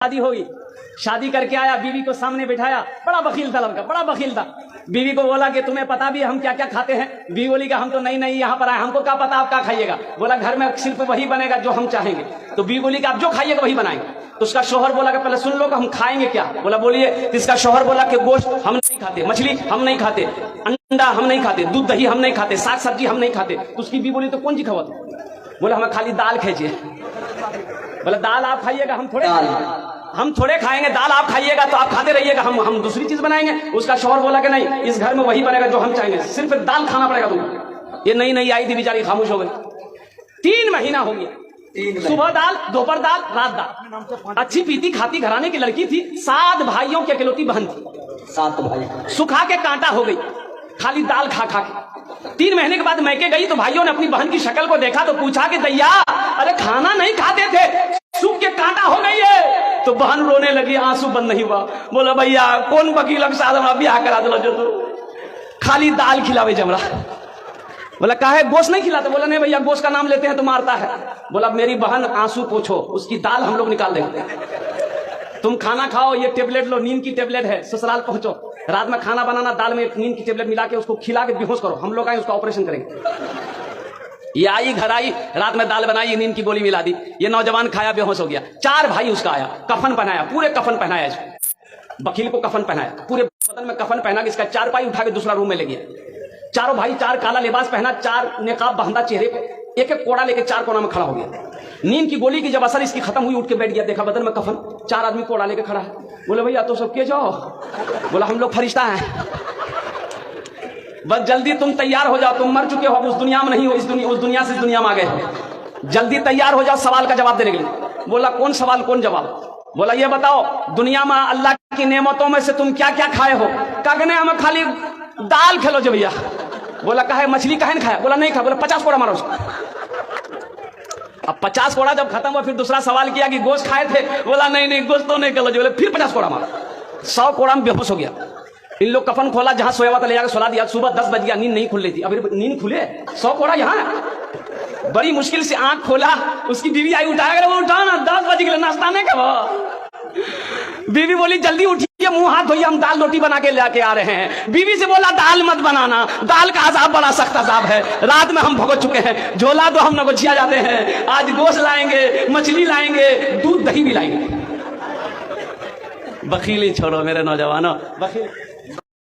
शादी होगी, शादी करके आया, बीवी को सामने बिठाया, बड़ा बखील था लड़का, बड़ा बखील था। बीवी को बोला कि तुम्हें पता भी है हम क्या क्या खाते हैं? बीवी बोली कि हम तो नहीं यहाँ पर आए, हमको क्या पता आप क्या खाइएगा। बोला घर में सिर्फ वही बनेगा जो हम चाहेंगे। तो बीवी बोली कि आप जो खाइएगा वही बनाएंगे। तो उसका शौहर बोला कि पहले सुन लो कि हम खाएंगे क्या। बोला बोलिए। तो इसका शौहर बोला कि गोश्त हम नहीं खाते, मछली हम नहीं खाते, अंडा हम नहीं खाते, दूध दही हम नहीं खाते, साग सब्जी हम नहीं खाते। तो उसकी बीवी बोली तो कौन सी खावा? बोला हमें खाली दाल खींचिए। बोला दाल आप खाइएगा, हम थोड़े खाएंगे, दाल आप खाइएगा तो आप खाते रहिएगा, हम दूसरी चीज बनाएंगे। उसका शौहर बोला कि नहीं, इस घर में वही बनेगा जो हम चाहेंगे, सिर्फ दाल खाना पड़ेगा तुमको। ये नई आई थी बेचारी, खामोश हो गई। 3 महीना हो गया, सुबह दाल, दोपहर दाल, रात दाल। अच्छी पीती खाती घराने की लड़की थी, 7 भाइयों की अकेलौती बहन थी। 7 भाई सुखा के कांटा हो गई, खाली दाल खा खा के। 3 महीने के बाद मैके गई तो भाइयों ने अपनी बहन की शक्ल को देखा तो पूछा कि दैया अरे खाना नहीं खाते थे, सूख के कांटा हो गई है। तो बहन रोने लगी, आंसू बंद नहीं हुआ। बोला भैया कौन वकील के साथ हमारा ब्याह करा दो जो तू खाली दाल खिलावे जमरा। बोला काहे गोश्त नहीं खिलाते? बोला नहीं भैया गोश्त का नाम लेते हैं तो मारता है। बोला मेरी बहन आंसू पोछो, उसकी दाल हम लोग निकाल देंगे, तुम खाना खाओ, ये टेबलेट लो, नींद की टेबलेट है, ससुराल पहुंचो, रात में खाना बनाना, दाल में नींद की टेबलेट मिला के उसको खिला के बेहोश करो, हम लोग आए उसका ऑपरेशन करेंगे। ये आई घर आई, रात में दाल बनाई, नींद की गोली मिला दी, ये नौजवान खाया बेहोश हो गया। 4 भाई उसका आया, कफन पहनाया, पूरे कफन पहनाया इसको, वकील को कफन पहनाया, पूरे बदन में कफन पहना के इसका 4 पाई उठा के दूसरा रूम में ले गया। चारों भाई 4 काला लिबास पहना, 4 नेकाब बांधा चेहरे पे, एक एक कोड़ा लेके 4 कोना में खड़ा हो गया। नींद की गोली की जब असर इसकी खत्म हुई, उठ के बैठ गया, देखा बदन में कफन, 4 आदमी कोड़ा लेके खड़ा है। बोले भैया तो सब के जाओ। बोला हम लोग फरिश्ता हैं, बस जल्दी तुम तैयार हो जाओ, तुम मर चुके हो, उस दुनिया में नहीं हो, उस दुनिया से इस दुनिया में आ गए, जल्दी तैयार हो जाओ सवाल का जवाब देने के लिए। बोला कौन सवाल कौन जवाब? बोला ये बताओ दुनिया में अल्लाह की नेमतों में से तुम क्या क्या खाए हो? कहने हमें खाली दाल खेलो जो भैया। बोला कहे मछली कहे नहीं खाया? बोला नहीं खाया। बोला 50 कोड़ा मारो उसको। अब 50 कोड़ा जब खत्म हुआ फिर दूसरा सवाल किया कि गोश्त खाए थे? बोला नहीं गोश्त तो नहीं खेलो। बोले फिर 50 कोड़ा मारो। 100 कोड़ा में बेहोश हो गया। इन लोग कफन खोला, जहां सोया हुआ था ले जाकर सुला दिया। सुबह 10 बज गया, नींद नहीं खुल रही थी। अभी नींद खुले, 100 कोड़ा यहाँ, बड़ी मुश्किल से आंख खोला, उसकी बीवी आई उठाया, वो उठा ना, 10 बज गए, नाश्ता नहीं कब। बीवी बोली जल्दी उठिए, मुंह हाथ धोइए, हम दाल रोटी बना के लेके आ रहे हैं। बीवी से बोला दाल मत बनाना, दाल का अजाब बड़ा सख्त अजाब है, रात में हम भुगत चुके हैं, झोला तो हम नगोचिया जाते हैं, आज गोश्त लाएंगे, मछली लाएंगे, दूध दही भी लाएंगे। बखीली छोड़ो मेरे नौजवानों, बखील